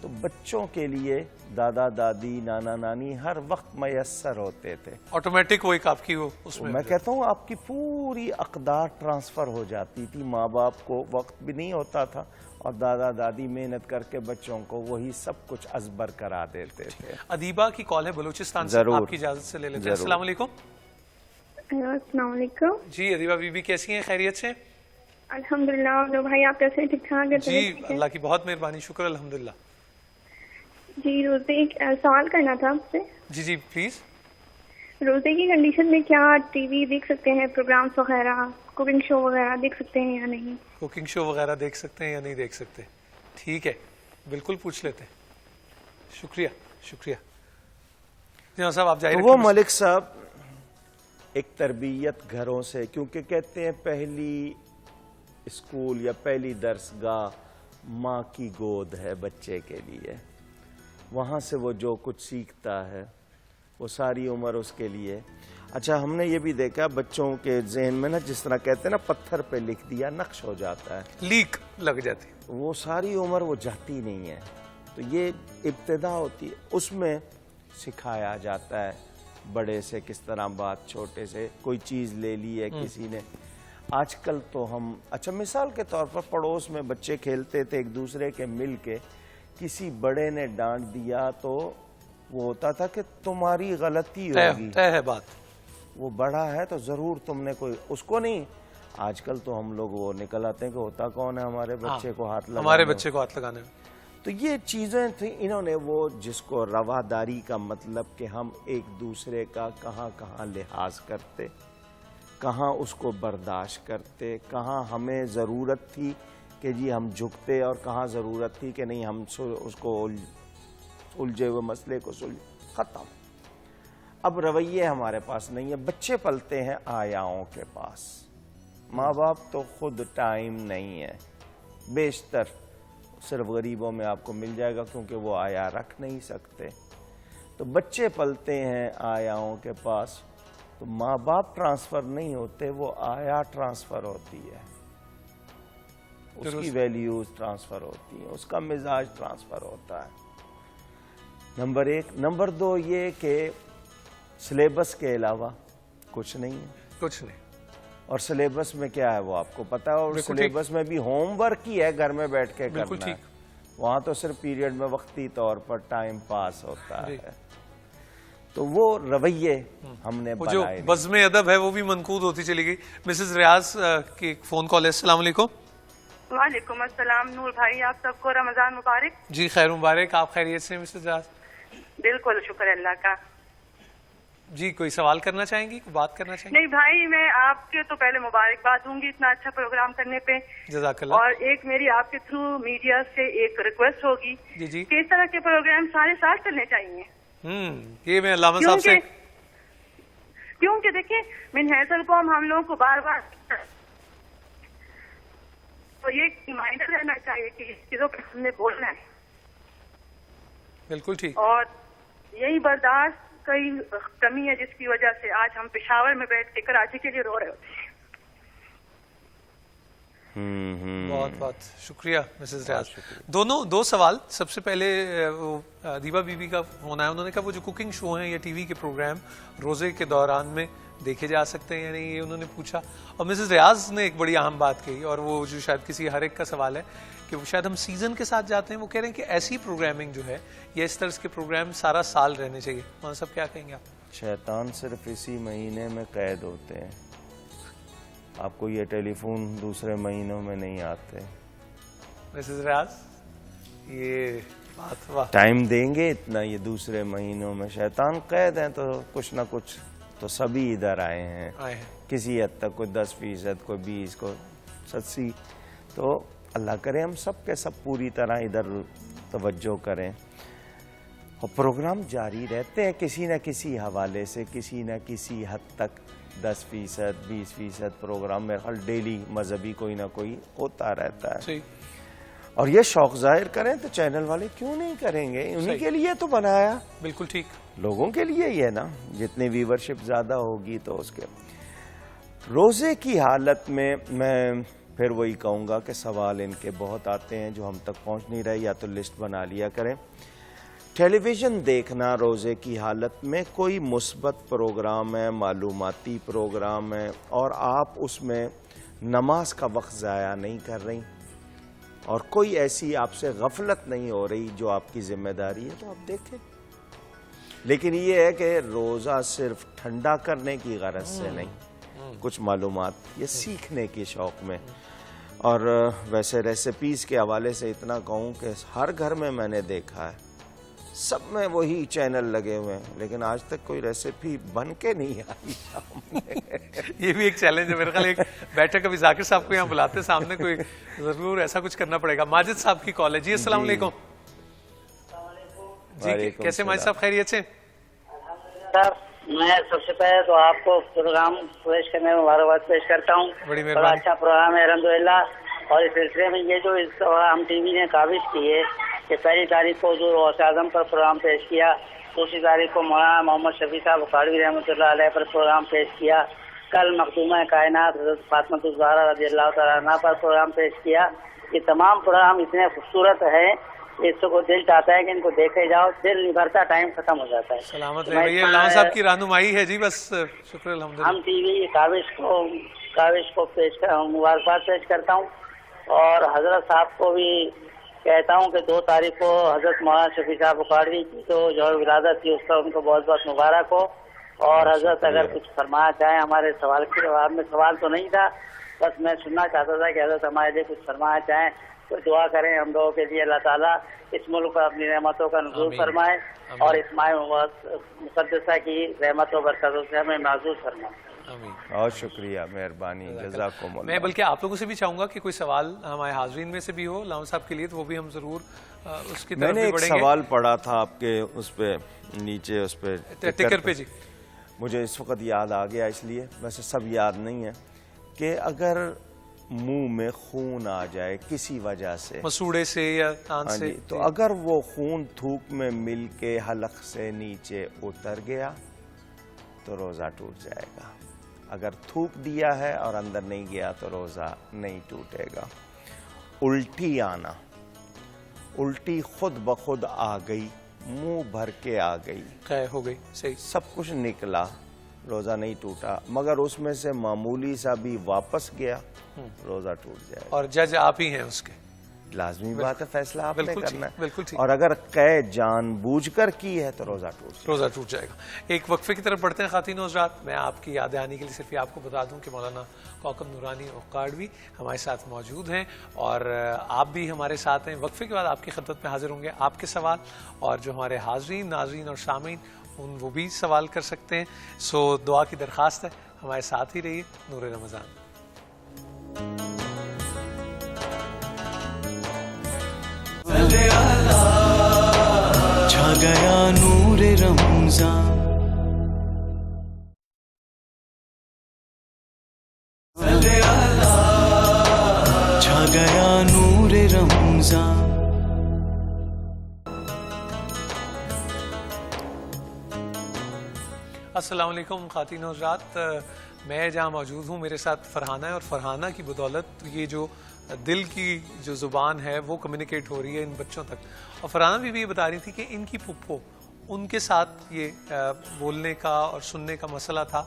تو بچوں کے لیے دادا دادی نانا نانی ہر وقت میسر ہوتے تھے. آٹومیٹک وہ ایک آپ کی وہ اس میں کہتا ہوں آپ کی پوری اقدار ٹرانسفر ہو جاتی تھی. ماں باپ کو وقت بھی نہیں ہوتا تھا اور دادا دادی محنت کر کے بچوں کو وہی سب کچھ ازبر کرا دیتے تھے. ادیبہ کی کال ہے بلوچستان سے, آپ کی اجازت سے لے لیتے ہیں. السلام علیکم. السلام علیکم. جی ادیبہ بی بی کیسی ہیں, خیریت سے؟ الحمدللہ. بھائی آپ کیسے ہیں, ٹھیک ٹھاک؟ جی اللہ کی بہت مہربانی, شکر الحمدللہ. جی روزے ایک سوال کرنا تھا آپ سے. جی جی پلیز. روزے کی کنڈیشن میں کیا ٹی وی دیکھ سکتے ہیں, پروگرامز وغیرہ, کوکنگ شو وغیرہ دیکھ سکتے ہیں یا نہیں؟ کوکنگ شو وغیرہ دیکھ سکتے ہیں یا نہیں دیکھ سکتے؟ ٹھیک ہے, بالکل پوچھ لیتے ہیں. شکریہ شکریہ. جناب صاحب آپ جائیں. وہ ملک صاحب ایک تربیت گھروں سے, کیونکہ کہتے ہیں پہلی اسکول یا پہلی درسگاہ ماں کی گود ہے بچے کے لیے. وہاں سے وہ جو کچھ سیکھتا ہے وہ ساری عمر اس کے لیے. اچھا ہم نے یہ بھی دیکھا بچوں کے ذہن میں نا, جس طرح کہتے ہیں نا پتھر پہ لکھ دیا نقش ہو جاتا ہے, لیک لگ جاتی, وہ ساری عمر وہ جاتی نہیں ہے. تو یہ ابتدا ہوتی ہے, اس میں سکھایا جاتا ہے بڑے سے کس طرح بات, چھوٹے سے کوئی چیز لے لی ہے کسی نے. آج کل تو ہم, اچھا مثال کے طور پر پڑوس میں بچے کھیلتے تھے ایک دوسرے کے مل کے, کسی بڑے نے ڈانٹ دیا تو وہ ہوتا تھا کہ تمہاری غلطی ہوگی, طے ہے بات, وہ بڑا ہے تو ضرور تم نے کوئی اس کو نہیں. آج کل تو ہم لوگ وہ نکل آتے ہیں کہ ہوتا کون ہے ہمارے بچے کو ہاتھ لگانے, ہمارے بچے کو ہاتھ لگانے. تو یہ چیزیں تھیں. انہوں نے وہ جس کو رواداری کا مطلب کہ ہم ایک دوسرے کا کہاں کہاں لحاظ کرتے, کہاں اس کو برداشت کرتے, کہاں ہمیں ضرورت تھی کہ جی ہم جھکتے اور کہاں ضرورت تھی کہ نہیں ہم اس کو الجھے ہوئے مسئلے کو ختم. اب رویے ہمارے پاس نہیں ہے. بچے پلتے ہیں آیاؤں کے پاس, ماں باپ تو خود ٹائم نہیں ہے. بیشتر صرف غریبوں میں آپ کو مل جائے گا کیونکہ وہ آیا رکھ نہیں سکتے. تو بچے پلتے ہیں آیاؤں کے پاس, تو ماں باپ ٹرانسفر نہیں ہوتے, وہ آیا ٹرانسفر ہوتی ہے, اس کی ویلیوز ٹرانسفر ہوتی ہیں, اس کا مزاج ٹرانسفر ہوتا ہے. نمبر ایک. نمبر دو یہ کہ سلیبس کے علاوہ کچھ نہیں ہے, کچھ نہیں. اور سلیبس میں کیا ہے وہ آپ کو پتا ہے, اور سلیبس میں بھی ہوم ورک ہی ہے گھر میں بیٹھ کے کرنا ہے. وہاں تو صرف پیریڈ میں وقتی طور پر ٹائم پاس ہوتا ہے. تو وہ رویے ہم نے جو بزم ادب ہے وہ بھی منقود ہوتی چلی گئی. مسز ریاض کی فون کال ہے. السلام علیکم. وعلیکم السلام. نور بھائی آپ سب کو رمضان مبارک. جی خیر مبارک. آپ خیریت سے مسز ریاض؟ بالکل شکر اللہ کا. جی کوئی سوال کرنا چاہیں گی, بات کرنا چاہیں گی؟ نہیں بھائی, میں آپ کے تو پہلے مبارکباد دوں گی اتنا اچھا پروگرام کرنے پہ, جزاک اللہ. اور ایک میری آپ کے تھرو میڈیا سے ایک ریکویسٹ ہوگی جی کہ اس طرح کے پروگرام سارے سال چلنے چاہیے. یہ میں علامہ صاحب سے, کیونکہ دیکھیں من حیث القوم ہم لوگوں کو بار بار تو یہ ریمائنڈر رہنا چاہیے کہ اس چیزوں پہ ہم نے بولنا ہے. بالکل ٹھیک. اور یہی برداشت کئی کمی ہے جس کی وجہ سے آج ہم پشاور میں بیٹھ کے کراچی کے لیے رو رہے ہوتے ہیں. بہت بہت شکریہ مسز ریاض. دو سوال. سب سے پہلے ادیبہ بی بی کا فون آیا, انہوں نے کہا وہ جو کوکنگ شو ہیں یا ٹی وی کے پروگرام روزے کے دوران میں دیکھے جا سکتے ہیں یا نہیں, یہ انہوں نے پوچھا. اور مسز ریاض نے ایک بڑی اہم بات کہی, اور وہ جو شاید کسی ہر ایک کا سوال ہے کہ وہ شاید ہم سیزن کے ساتھ جاتے ہیں. وہ کہہ رہے ہیں کہ ایسی پروگرامنگ جو ہے یا اس طرح کے پروگرام سارا سال رہنے چاہیے. مولانا صاحب کیا کہیں گے آپ؟ شیطان صرف اسی مہینے میں قید ہوتے ہیں, آپ کو یہ ٹیلی فون دوسرے مہینوں میں نہیں آتے. مسز ریاض یہ بات ٹائم دیں گے اتنا, یہ دوسرے مہینوں میں شیطان قید ہیں, تو کچھ نہ کچھ تو سبھی ادھر آئے ہیں کسی حد تک, کوئی 10%, کوئی 20%, کوئی 80%. تو اللہ کرے ہم سب کے سب پوری طرح ادھر توجہ کریں, اور پروگرام جاری رہتے ہیں کسی نہ کسی حوالے سے, کسی نہ کسی حد تک 10%, 20% پروگرام میں ہر ڈیلی مذہبی کوئی نہ کوئی ہوتا رہتا ہے. اور یہ شوق ظاہر کریں تو چینل والے کیوں نہیں کریں گے, انہی کے لیے تو بنایا. بالکل ٹھیک, لوگوں کے لیے ہی ہے نا, جتنی ویورشپ زیادہ ہوگی تو اس کے. روزے کی حالت میں پھر وہی کہوں گا کہ سوال ان کے بہت آتے ہیں جو ہم تک پہنچ نہیں رہے، یا تو لسٹ بنا لیا کریں۔ ٹیلی ویژن دیکھنا روزے کی حالت میں کوئی مثبت پروگرام ہے، معلوماتی پروگرام ہے، اور آپ اس میں نماز کا وقت ضائع نہیں کر رہی اور کوئی ایسی آپ سے غفلت نہیں ہو رہی جو آپ کی ذمہ داری ہے، تو آپ دیکھیں۔ لیکن یہ ہے کہ روزہ صرف ٹھنڈا کرنے کی غرض سے نہیں، کچھ معلومات یہ سیکھنے کی شوق میں۔ اور ویسے ریسیپیز کے حوالے سے اتنا کہوں کہ ہر گھر میں میں نے دیکھا ہے سب میں وہی چینل لگے ہوئے ہیں، لیکن آج تک کوئی ریسیپی بن کے نہیں آئی سامنے۔ یہ بھی ایک چیلنج ہے میرے خیال، ایک بیٹھک کبھی ذاکر صاحب کو یہاں بلاتے سامنے کوئی ضرور ایسا کچھ کرنا پڑے گا۔ ماجد صاحب کی کال ہے جی، السلام علیکم جی، کیسے ماجد صاحب، خیریت سے؟ سر میں سب سے پہلے تو آپ کو پروگرام پیش کرنے میں مبارکباد پیش کرتا ہوں، بڑی بڑا مہربانی۔ اچھا پروگرام ہے الحمدللہ۔ اور اس سلسلے میں یہ جو اس ہم ٹی وی نے کاوش کی ہے کہ پہلی تاریخ کو حضور غوث اعظم پر پروگرام پیش کیا، دوسری تاریخ کو مولانا محمد شفیع صاحب اکاڑوی رحمۃ اللہ علیہ پر پروگرام پیش کیا، کل مخدومہ کائنات حضرت فاطمہ الزہرا رضی اللہ تعالیٰ عنہا پر پروگرام پیش کیا۔ یہ تمام پروگرام اتنے خوبصورت ہیں، اس کو دل چاہتا ہے کہ ان کو دیکھے جاؤ، دل نہیں بھرتا، ٹائم ختم ہو جاتا ہے۔ سلامت رہے، یہ علامہ صاحب کی رہنمائی ہے جی، بس شکر الحمدللہ۔ ہم ٹی وی کاوش کو مبارکباد پیش کرتا ہوں، اور حضرت صاحب کو بھی کہتا ہوں کہ 2 تاریخ کو حضرت مولانا شفیع صاحب اکاڑوی کی جو ولادت تھی، اس پر ان کو بہت بہت مبارک ہو۔ اور حضرت اگر کچھ فرمانا چاہیں ہمارے سوال کے جواب میں، سوال تو نہیں تھا، بس میں سننا چاہتا تھا کہ حضرت ہمارے لیے کچھ فرمانا چاہیں تو دعا کریں ہم لوگوں کے لیے، اللہ تعالیٰ اس ملک پر اپنی رحمتوں کا نزول فرمائے اور اس ماہ مقدسہ کی رحمت و برکتوں سے ہمیں محفوظ فرمائے۔ بہت شکریہ، مہربانی، جزاکم اللہ۔ میں بلکہ آپ لوگوں سے بھی چاہوں گا کہ کوئی سوال ہمارے حاضرین میں سے بھی ہو علامہ صاحب کے لیے، تو وہ بھی ہم ضرور اس کی میں طرف نے بھی ایک بڑھیں گے۔ سوال پڑھا تھا آپ کے اس پہ نیچے، اس پہ ٹکر پہ جی، مجھے اس وقت یاد آ گیا، اس لیے ویسے سب یاد نہیں ہے، کہ اگر منہ میں خون آ جائے کسی وجہ سے، مسوڑے سے یا تان سے، تو اگر وہ خون تھوک میں مل کے حلق سے نیچے اتر گیا تو روزہ ٹوٹ جائے گا۔ اگر تھوک دیا ہے اور اندر نہیں گیا تو روزہ نہیں ٹوٹے گا۔ الٹی آنا، الٹی خود بخود آ گئی، منہ بھر کے آ گئی، قے ہو گئی، صحیح، سب کچھ نکلا، روزہ نہیں ٹوٹا، مگر اس میں سے معمولی سا بھی واپس گیا، روزہ ٹوٹ جائے گا۔ اور جج آپ ہی ہیں اس کے، لازمی بات ہے، فیصلہ آپ نے بالکل کرنا ٹھیک، ہے، بالکل ٹھیک۔ اور اگر قید جان بوجھ کر کی ہے تو روزہ ٹوٹ جائے گا۔ روزہ ٹوٹ جائے گا۔ ایک وقفے کی طرف بڑھتے ہیں خواتین و حضرات۔ میں آپ کی یاد دہانی کے لیے صرف آپ کو بتا دوں کہ مولانا کوکب نورانی اکاڑوی ہمارے ساتھ موجود ہیں، اور آپ بھی ہمارے ساتھ ہیں۔ وقفے کے بعد آپ کی خدمت میں حاضر ہوں گے آپ کے سوال، اور جو ہمارے حاضرین، ناظرین اور سامعین وہ بھی سوال کر سکتے ہیں۔ سو دعا کی درخواست ہے، ہمارے ساتھ ہی رہیے۔ نور رمضان۔ چھا گیا نور رمضان، چھا گیا نور رمضان۔ السلام علیکم خواتین و حضرات، میں جہاں موجود ہوں میرے ساتھ فرحانہ ہے، اور فرحانہ کی بدولت یہ جو دل کی جو زبان ہے وہ کمیونیکیٹ ہو رہی ہے ان بچوں تک۔ اور فرحانہ بھی یہ بتا رہی تھی کہ ان کی پھپھو، ان کے ساتھ یہ بولنے کا اور سننے کا مسئلہ تھا،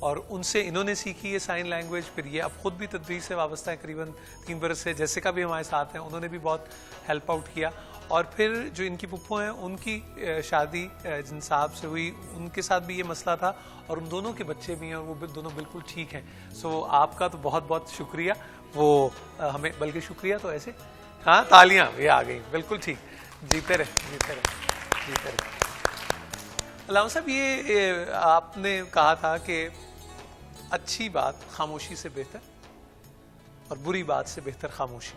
اور ان سے انہوں نے سیکھی یہ سائن لینگویج، پھر یہ اب خود بھی تدریس سے وابستہ ہے قریباً 3 برس سے۔ جیسیکا بھی ہمارے ساتھ ہیں، انہوں نے بھی بہت ہیلپ آؤٹ کیا۔ اور پھر جو ان کی پھپھو ہیں ان کی شادی جن صاحب سے ہوئی، ان کے ساتھ بھی یہ مسئلہ تھا، اور ان دونوں کے بچے بھی ہیں اور وہ دونوں بالکل ٹھیک ہیں۔ سو آپ کا تو بہت بہت شکریہ، وہ ہمیں بلکہ شکریہ تو ایسے، ہاں تالیاں یہ آ گئی، بالکل ٹھیک، جیتے رہے جیتے رہے جیتے رہے۔ علامہ صاحب یہ آپ نے کہا تھا کہ اچھی بات خاموشی سے بہتر اور بری بات سے بہتر خاموشی۔